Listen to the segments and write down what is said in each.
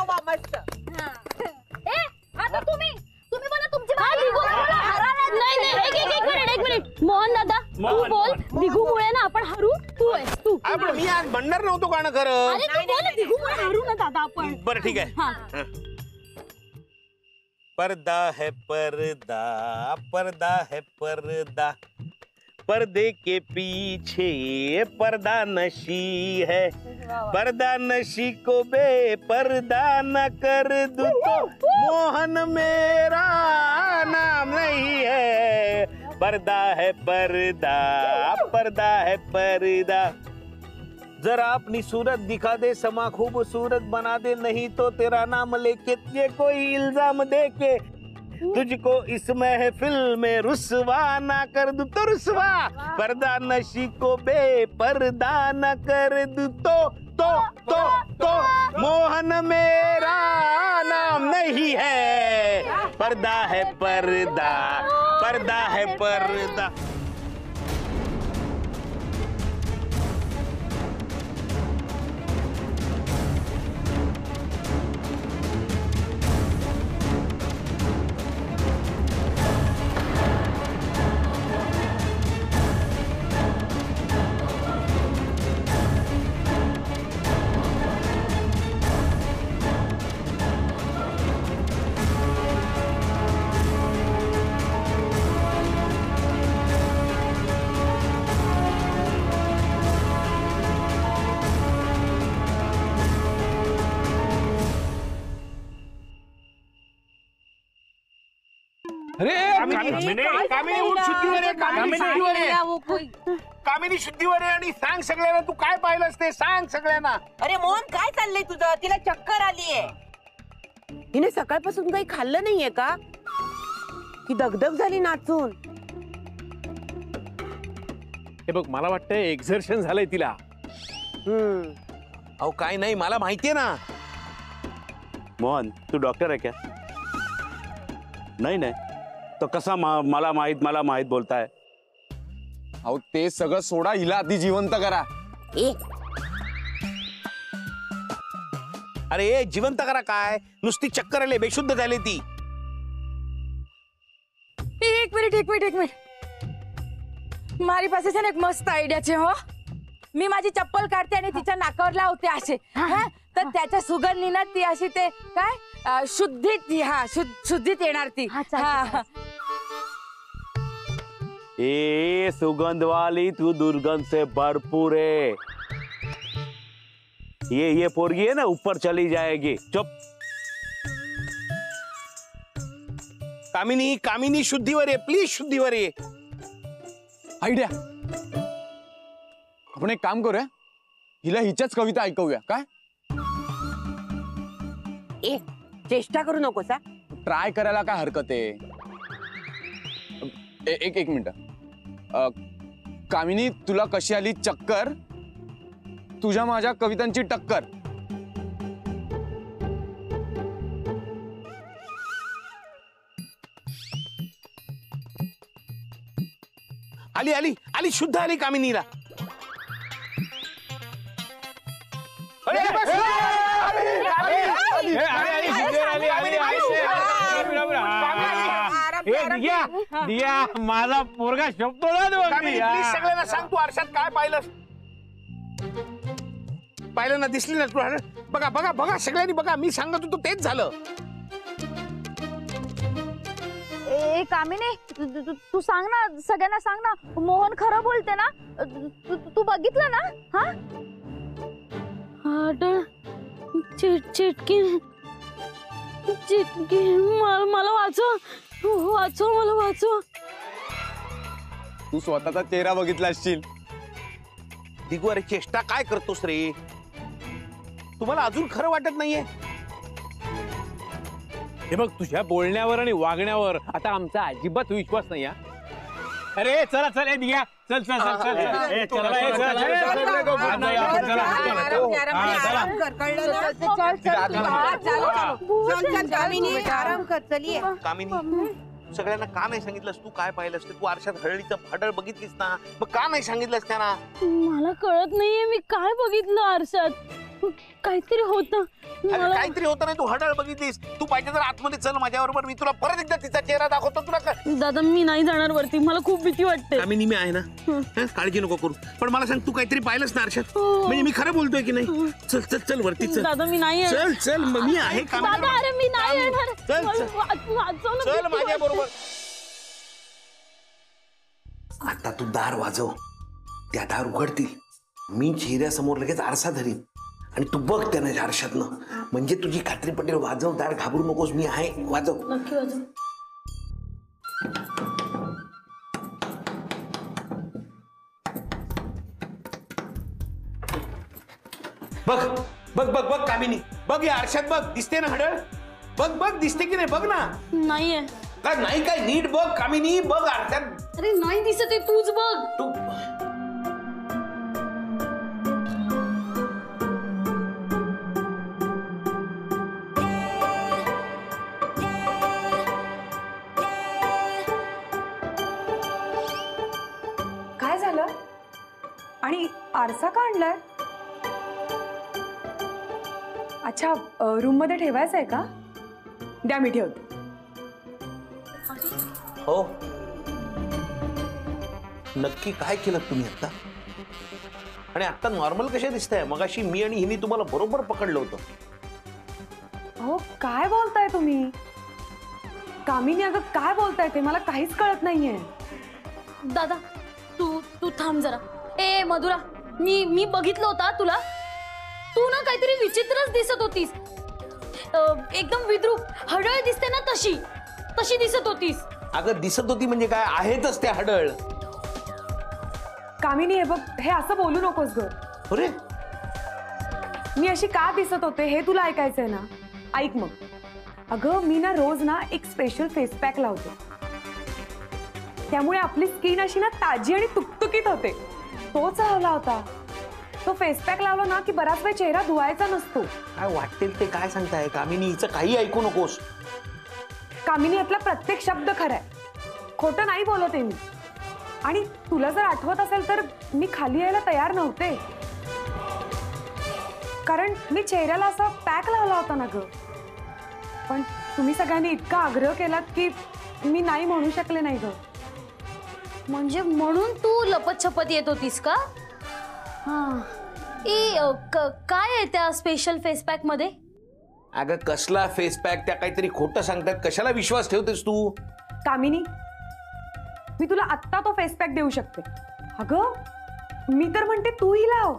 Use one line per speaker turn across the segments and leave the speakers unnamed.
बात
मस्त.
आता तुम्ही बोला तुमची नाही एक मिनिट मोहन दादा तू बोल दिघूमुळे ना आपण हरू तू आहेस तू
आपण मी आज म्हणणार नव्हतो का ना खरं
दिघूमुळे हरू ना दादा आपण
बरं ठीक आहे पर्दा है पर्दा पर्दा है पर्दा पर्दे के पीछे पर्दा नशी है पर्दा नशी को बेपर्दा न कर दूं तो मोहन मेरा नाम नहीं है पर्दा है पर्दा पर्दा है पर्दा जरा अपनी सूरत दिखा दे समा खूबसूरत बना दे नहीं तो तेरा नाम लेके तुझे कोई इल्जाम दे के तुझको इस महफिल में रुसवा ना कर दूं तो रुसवा पर्दा नशी को बेपर्दा न कर दूं तो मोहन मेरा नाम नहीं है पर्दा है पर्दा पर्दा है पर्दा कामिनी शुद्धीवर आहे आणि सांग सगळ्यांना तू काय पाहिलंस ते सांग सगळ्यांना.
अरे मोहन काय चाललंय तुझं तिला चक्कर आलीये. हिने सकाळपासून काही खाल्लं नाहीये का की दगदग झाली नाचून.
हे बघ मला वाटतंय एक्झर्शन झालंय तिला.
अहो काय नाही मला माहितीये ना.
मोहन तू डॉक्टर आहे क्या? नाही तो कसा मला माहित बोलताय.
अहो ते सगळं सोडा हिला आधी जिवंत करा.
अरे जिवंत करा काय नुसती चक्कर आले बेशुद्ध झाली ती.
एक मिनिट मारी પાસે છે ને એક મસ્ત આઈડિયા છે હો. मी माझी चप्पल काढते आणि तिच्या नाकावर लावते असे तर त्याच्या सुगंधीनं ती अशी ते काय शुद्धीत येणार ती.
ए सुगंध वाली तू दुर्गंध से भरपूर है. ये पोरगी है ना ऊपर चली जाएगी. चुप.
कामिनी शुद्धीवर ये प्लीज शुद्धीवर ये.
आयडिया. आपण एक काम करूया हिला हिच्याच कविता ऐकवूया काय.
चेष्टा करू नकोस.
ट्राय करायला काय हरकत आहे. एक मिनिट. कामिनी तुला कशी आली चक्कर तुझ्या माझ्या कवितांची टक्कर.
आली शुद्ध आली कामिनीला.
दिया माझा पोरगा शब्द
सगळ्यांना सांग तू आरशात काय पाहिलं ना दिसली ना तुला. बघा सगळ्यांनी बघा मी सांगत होतो तेच झालं.
ए कामिनी तू सांग ना सगळ्यांना सांग ना मोहन खरं बोलते ना. तू बघितलं ना. चिटकी मला वाचव.
तू स्वतःचा चेहरा बघितला असशील.
दिगू अरे चेष्टा काय करतोस रे. तुम्हाला अजून खरं वाटत नाहीये.
हे बघ तुझ्या बोलण्यावर आणि वागण्यावर आता आमचा अजिबात विश्वास नाही. अरे चला चल दिया चल
कामिनी सगळ्यांना का नाही सांगितलंस तू काय पाहिलंस तू आरशात हळदीचं फाडळ बघितलीस ना मग का नाही सांगितलंस त्यांना.
मला कळत नाहीये मी काय बघितलं आरशात. काहीतरी होतं
अरे काहीतरी होतं नाही, तू हडळ बघितलीस. तू पाहिजे तर आतमध्ये चल माझ्याबरोबर, मी तुला परत एकदा तिचा चेहरा दाखवतो. तुला
दादा मी नाही जाणार वरती, मला खूप भीती वाटते.
कामिनी मी आहे ना, हं, काळजी नको करू. पण मला सांग, तू काहीतरी पाहिलंस ना आरशात? म्हणजे मी खरं बोलतोय की नाही? चल चल चल वरती चल.
दादा मी नाही येणार.
चल चल मी आहे
दादा अरे मी नाही येणार.
चल चल
वाचव ना,
चल
भीती
माझ्या बरोबर.
वाटते.
आता तू दार वाजव, त्या दार उघडतील. मी चेहऱ्यासमोर लगेच आरसा धरीन आणि तू बघ त्याने आरशातनं. म्हणजे तुझी खात्री पटेल. वाजव दार, घाबरू नकोस, मी आहे. वाजव.
नक्की वाजव.
बघ बघ बघ बघ कामिनी, बघ या आरशात बघ, दिसते ना हडळ? बघ बघ दिसते की नाही? बघ ना.
नाहीये.
काय नाही? काय नीट बघ कामिनी, बघ आरशात.
अरे नाही दिसत आहे, तूच बघ.
तू
काय झालं? आणि आरसा का आणलाय? अच्छा, रूम मध्ये ठेवायचा आहे का? द्या मी ठेवते.
हो, नक्की काय केलं तुम्ही आता? आणि आता नॉर्मल कशा दिसताय? मगाशी मी आणि हिने तुम्हाला बरोबर पकडलं होतं.
हो, काय बोलताय तुम्ही? कामिनी अगं काय बोलताय ते मला काहीच कळत नाहीये.
दादा तू तू थांब जरा. ए मधुरा, मी बघितलं होता तुला. तू ना काहीतरी विचित्रच दिसत होतीस. एकदम विद्रूप हडळ दिसते ना, तशी तशी दिसत होतीस.
अगं दिसत होती म्हणजे काय? आहेतच ते हडळ.
कामिनी हे बघ, हे असं बोलू नकोस ग.
अरे
मी अशी का दिसत होते हे तुला ऐकायचंय ना? ऐक मग. अगं मी ना रोज ना एक स्पेशल फेस पॅक लावते. त्यामुळे आपली स्किन अशी ना ताजी आणि तुकतुकीत होते. तोच हवला होता. तो फेस पॅक लावला ना की बराच वेळ चेहरा धुवायचा नसतो.
काय वाटेल ते काय सांगताय कामिनी? हिचं काही ऐकू नकोस.
कामिनी यातला प्रत्येक शब्द खराय, खोटं नाही बोलत आहे मी. आणि तुला जर आठवत असेल तर मी खाली यायला तयार नव्हते, कारण मी चेहऱ्याला असा पॅक लावला होता ना ग. पण तुम्ही सगळ्यांनी इतका आग्रह केलात की मी नाही म्हणू शकले नाही ग.
म्हणजे म्हणून तू लपत छपत येत होतीस का? काय आहे त्या स्पेशल फेस पॅक मध्ये?
अगं कसला फेस पॅक? त्या काहीतरी खोटं सांगतात. कशाला विश्वास ठेवतेस तू?
कामिनी मी तुला आत्ता तो फेस पॅक देऊ शकते. अगं मी तर म्हणते तूही लाव.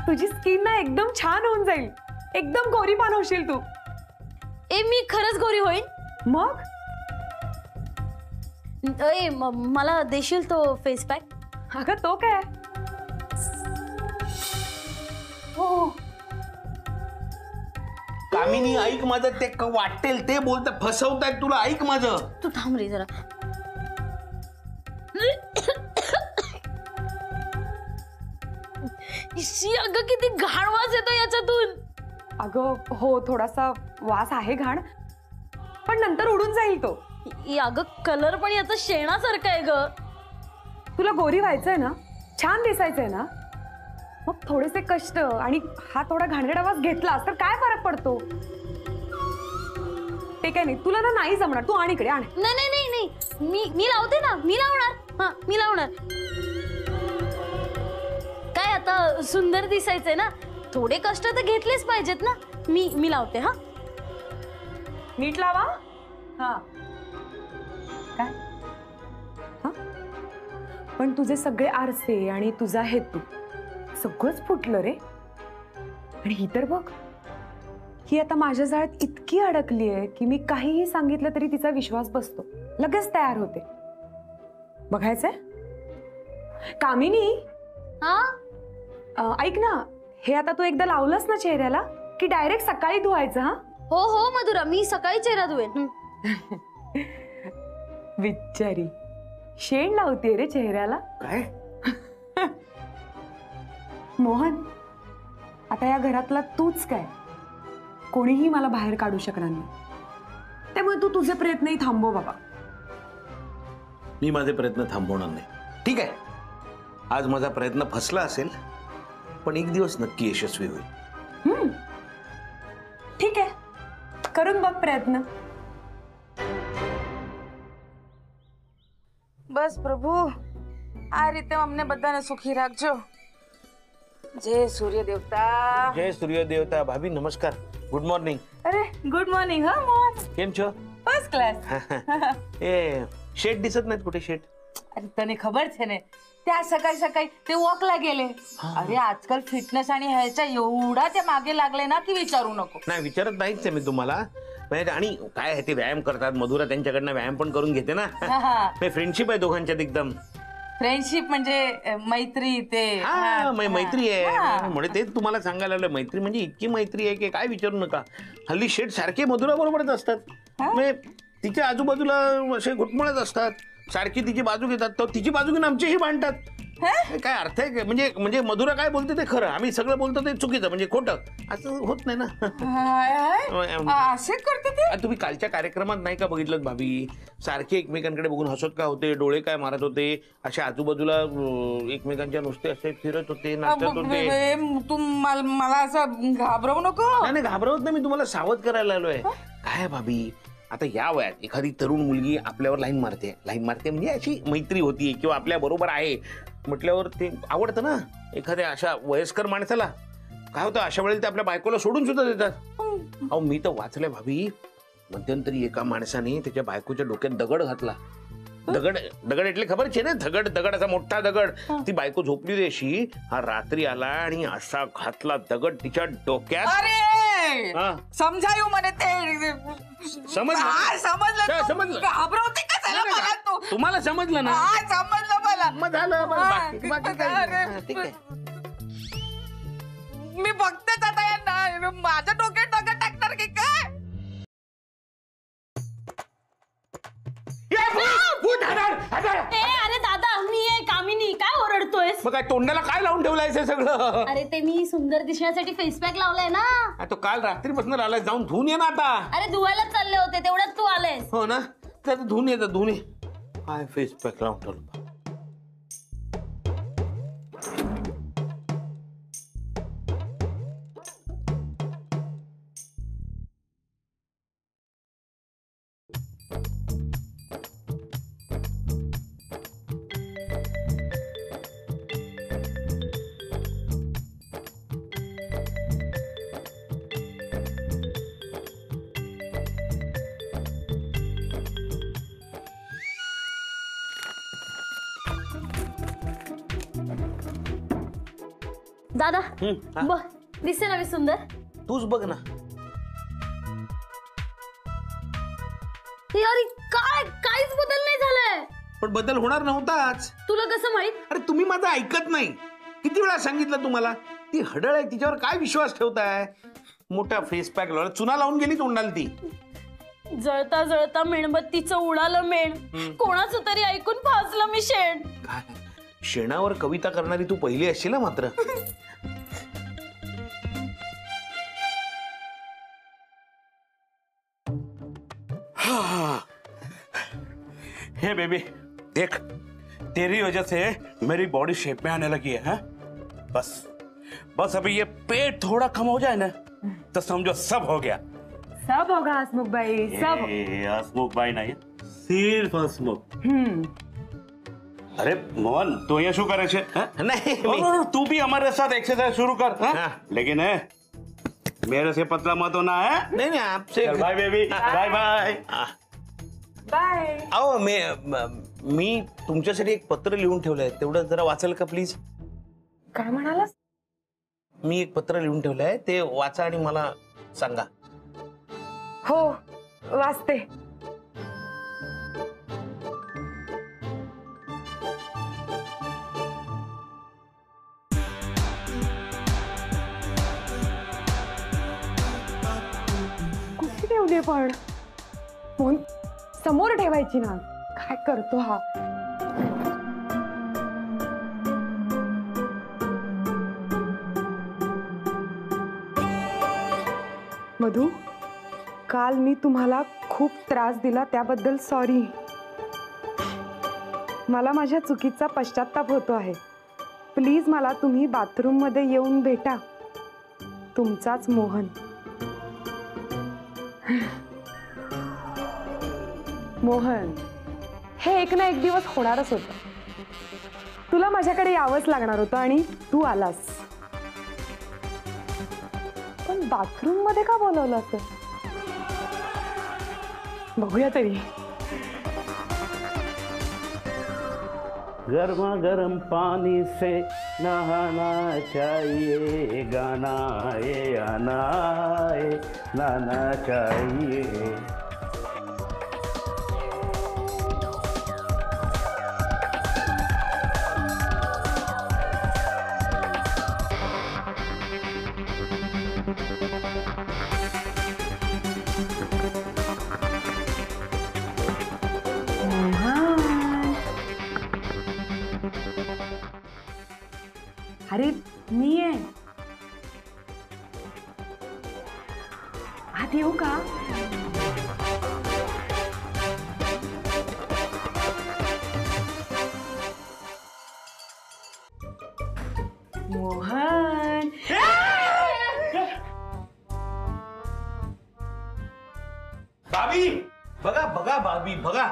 तुझी स्किन ना एकदम छान होऊन जाईल. एकदम गोरीपान होशील तू.
ए मी खरंच गोरी होईन?
मग
ए मला देशील तो फेस पॅक?
अगं तो काय?
हो.
कामिनी ऐक माझं. ते वाटेल ते बोलत फसवतायत तुला. ऐक माझं.
तू थांब रे जरा. अगं किती घाण वास येतो याच्यातून.
अगं हो, थोडासा वास आहे घाण, पण नंतर उडून जाईल तो.
अगं कलर पण याचा शेणासारखा आहे ग.
तुला गोरी व्हायचंय ना, छान दिसायचंय ना, मग थोडेसे कष्ट आणि हा थोडा घाणेरडा वास घेतलास तर काय फरक पडतो? ते काय नाही, तुला ना नाही जमणार. तू आण इकडे, आण.
नाही नाही नाही नाही, मी लावते ना. मी लावणार. हा मी लावणार. काय आता सुंदर दिसायचंय ना, थोडे कष्ट तर घेतलेच पाहिजेत ना. मी लावते. हा
नीट लावा. हा काय? हा पण तुझे सगळे आरसे आणि तुझा हेतू सगळंच फुटलं रे. आणि ही तर बघ, ही आता माझ्या जाळ्यात इतकी अडकली आहे की मी काहीही सांगितलं तरी तिचा विश्वास बसतो. लगेच तयार होते. बघायचंय? कामिनी
हा
ऐक ना, हे आता तू एकदा लावलंस ना चेहऱ्याला की डायरेक्ट सकाळी धुवायचं? हा
हो हो मधुरा, मी सकाळी चेहरा धुवेन.
बिचारी शेण लावते रे चेहऱ्याला.
काय?
मोहन, आता या घरातला तूच काय, कोणीही मला बाहेर काढू शकणार नाही. त्यामुळे तू तुझे प्रयत्नही थांबव बाबा.
मी माझे प्रयत्न थांबवणार नाही. ठीक आहे, आज माझा प्रयत्न फसला असेल पण एक दिवस नक्की यशस्वी होईल.
ठीक आहे, करून बघ प्रयत्न.
बस प्रभु आ रीते अमने बधाने सुखी राखजो. जय सूर्य देवता.
जय सूर्य देवता. भाभी नमस्कार. Good morning.
अरे गुड मॉर्निंग. हा मोहन.
केम છો?
First class.
ए शेट दिसत नाहीत कुठे शेट?
अरे तने खबर छे ने त्या सकाळी सकाळी ते वॉकला गेले. अरे आजकाल फिटनेस आणि ह्याच्या एवढा ते मागे लागले ना की विचारू नको.
नाही विचारत नाहीच आहे मी तुम्हाला. आणि काय आहे ते व्यायाम करतात. मधुरा त्यांच्याकडनं व्यायाम पण करून घेते ना. फ्रेंडशिप आहे दोघांच्यात एकदम.
फ्रेंडशिप म्हणजे मैत्री. ते
मैत्री आहे म्हणजे तेच तुम्हाला सांगायला आलोय. मैत्री म्हणजे इतकी मैत्री आहे की काय विचारू नका. हल्ली शेठ सारखे मधुरा बरोबरच असतात. म्हणजे तिच्या आजूबाजूला असे घुटमळत असतात. सारखी तिची बाजू घेतात तर तिची बाजू घेऊन आमचीही भांडतात. काय अर्थ आहे म्हणजे मधुरा काय बोलते ते खरं, आम्ही सगळं बोलतो ते चुकीचं म्हणजे खोटं. असं होत नाही ना.
असे करते ते.
तुम्ही कालच्या कार्यक्रमात नाही का बघितलं भाभी? सारखे एकमेकांकडे बघून हसत का होते, डोळे काय मारत होते, असे आजूबाजूला एकमेकांच्या नुसते असे फिरत होते, नाचत होते.
तू मला असं घाबरवू नको.
नाही घाबरवत नाही, मी तुम्हाला सावध करायला आलोय. काय भाभी, आता या वयात एखादी तरुण मुलगी आपल्यावर लाईन मारते म्हणजे अशी मैत्री होती किंवा आपल्या बरोबर आहे म्हटल्यावर ते आवडतं ना. एखाद्या अशा वयस्कर माणसाला काय होतं, अशा वेळेला ते आपल्या बायकोला सोडून सुद्धा देतात. अहो मी तर वाचलंय भाभी, मध्यंतरी एका माणसाने त्याच्या बायकोच्या डोक्यात दगड घातला. दगड एटले खबरच आहे ना, दगड असा मोठा दगड. ती बायको झोपली होती अशी, हा रात्री आला आणि असा घातला दगड तिच्या डोक्यात.
समजायू म्हणे ते.
समजलं
घाबरवते का त्याला मला तू?
तुम्हाला समजलं ना?
समजलं मला.
मग झालं बाकी काय. ठीक आहे.
मी बघतेच आता यांना. माझ्या डोक्यात दगड टाकणार की काय?
अरे दादा मी आहे कामिनी. काय ओरडतोयस?
मग काय तोंडाला काय लावून ठेवलायस हे सगळं?
अरे ते मी सुंदर दिसण्यासाठी फेस पॅक लावलाय ना.
तो काल रात्रीपासून आलाय, जाऊन धुवून ये ना आता.
अरे धुवायला चालले होते तेवढ्यात तू आलेस.
हो ना, तर धुवून ये. काय फेस पॅक लावून ठेवलं?
दादा बघ दिसते ना मी सुंदर.
तूच बघ ना.
यार काय काहीच बदल नाही झालाय.
पण बदल होणार नव्हताच.
तुला कसं माहित?
अरे तुम्ही माझं ऐकत नाही. किती वेळा सांगितलं तुम्हाला. ती हडळ आहे, तिच्यावर काय विश्वास ठेवताय? मोठा फेस पॅक लावला, चुना लावून गेली तोंडाला ती.
जळता जळता मेणबत्तीचं उडालं मेण. कोणाचं तरी ऐकून फासलं मी शेण.
शेणावर कविता करणारी तू पहिली असशील ना मात्र.
हे बेबी देख, तेरी वजह से मेरी बॉडी शेप में आने लगी है. बस अभी ये पेट थोड़ा कम हो जाए ना तो समझो सब हो गया.
सब होगा हसमुख भाई, सब.
हसमुख भाई नहीं, सिर्फ हसमुख. अरे मोहन तो ये शू करे छे?
नहीं
तू भी हमारे साथ एक्सरसाइज शुरू कर. लेकिन है मेरे से पतला मत होना है.
नहीं आपसे.
Bye baby, bye bye
bye.
अहो मी तुमच्यासाठी एक पत्र लिहून ठेवलंय, तेवढं जरा वाचाल का प्लीज?
काय म्हणालास?
मी एक पत्र लिहून ठेवलंय, ते वाचा आणि मला सांगा.
हो वाचते. कुठे ठेवली पण? फोन समोर ठेवायची ना. काय करतो हा? मधू, काल मी तुम्हाला खूप त्रास दिला त्याबद्दल सॉरी. मला माझ्या चुकीचा पश्चात्ताप होतो आहे. प्लीज मला तुम्ही बाथरूम मध्ये येऊन भेटा. तुमचाच मोहन. मोहन, हे एक ना एक दिवस होणारच होतं. तुला माझ्याकडे यावंच लागणार होतं आणि तू आलास. पण बाथरूम मध्ये का बोलवलं असं? बघूया तरी.
गर्मा गर्म पानी से नहाना चाहिए, गाना ये आना ये नाना चाहिए.
अरे मी आहे. आत येऊ का? मोहन,
भाभी बघा बघा भाभी बघा.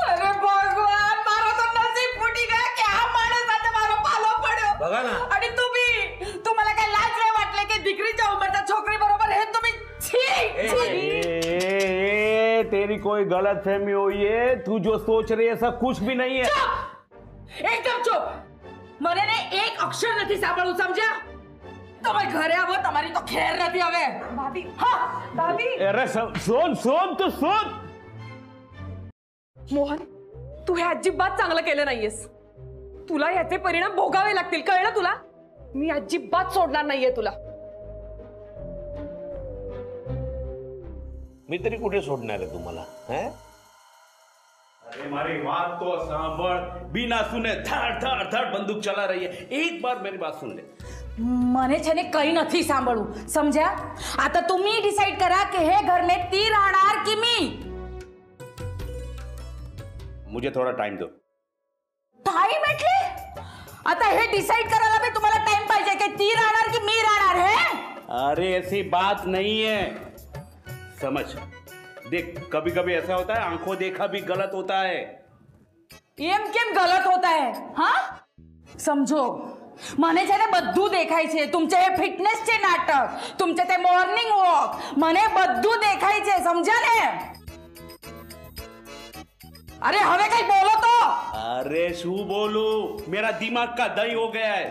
अरे भगवान, मारो तो नसीब फुटी गया कि हा माणूस आता मारो पालो पड्यो.
बघा ना.
आणि तुम्हाला काय लाज नाही वाटले की दिकरीच्या उमरच्या छोकरी बरोबर हे तुम्ही
तेरी कोई गलत फहमी हुई है. तू जो सोच रही है ऐसा कुछ भी नहीं है.
एकदम चुप. મને ને એક અક્ષર નથી સાંભળવું, સમજ્યા? તમે ઘરે આવો, તમારી તો ખેર નથી હવે.
भाभी,
હા
भाभी.
अरे सुन सुन तू सुन.
मोहन, तू हे अजिबात चांगलं केलं नाहीयेस. तुला याचे परिणाम भोगावे लागतील, कळलं तुला? मी अजिबात सोडणार नाहीये तुला.
मी तरी कुठे सोडणार आहे तुम्हाला?
अरे हमारी बात तो सांभळ. बिना सुने धड़ धड़ धड़ बंदूक चला रही है. एक बार मेरी बात सुन ले.
મને છે ને કઈ નથી સાંભળવું, સમજ્યા? आता तुम्ही डिसाइड करा की हे घर में ती राहणार की मी.
मुझे थोड़ा टाइम दो.
टाइम એટલે आता हे डिसाइड करायला भी तुम्हाला टाइम पाहिजे की ती राहणार की मी राहणार है?
अरे ऐसी बात नहीं है. समझ. देख कभी कभी ऐसा होता है, आंखों देखा भी गलत होता है.
એમ કેમ ગલત હોતા હે? હા, સમજો, મને છે ને બધું દેખાય છે. तुमचे हे फिटनेस चे नाटक, तुमचे ते मॉर्निंग वॉक, મને બધું દેખાય છે, સમજ્યા ને? अरे હવે કઈ બોલો તો.
अरे शू बोलू, मेरा दिमाग का दही हो गया है.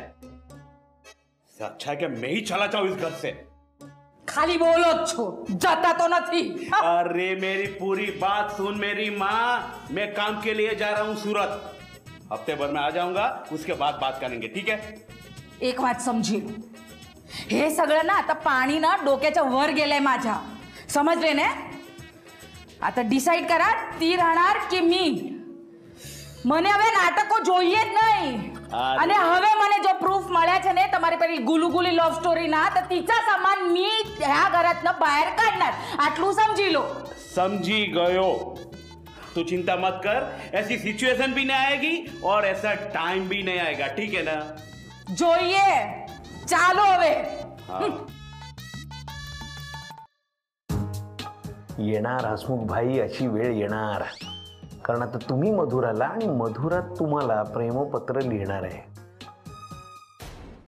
इससे अच्छा है कि मैं ही चला जाऊं इस घर से.
खाली बोलो छो, जाता तो नहीं.
अरे मेरी पूरी बात सुन मेरी माँ. मैं काम के लिए जा रहा हूँ सूरत. हफ्ते भर में आ जाऊंगा, उसके बाद बात करेंगे, ठीक है?
एक बात समजी, हे सगळं ना आता पाणी ना डोक्याच्या वर गेलंय माझ्या, समजले ने? आता डिसाइड करा, ती राहणार की मी. મને હવે નાટકો જોઈએ જ નહીં. અને હવે મને જો પ્રૂફ મળ્યા છે ને તમારી પેલી ગુલુગુલી લવ સ્ટોરી ના, તો તીचा સામાન मी ह्या घरातनं बाहेर काढणार, આટલું સમજી લો.
समझी गयो. तू चिंता मत कर. ऐसी सिचुएशन भी नहीं आएगी और ऐसा टाइम भी नहीं आएगा, ठीक है ना?
જોઈએ, ચાલો હવે.
येणार हसमुख भाई, अशी वेळ येणार. कारण आता तुम्ही मधुराला आणि मधुरा तुम्हाला प्रेमपत्र लिहिणार आहे.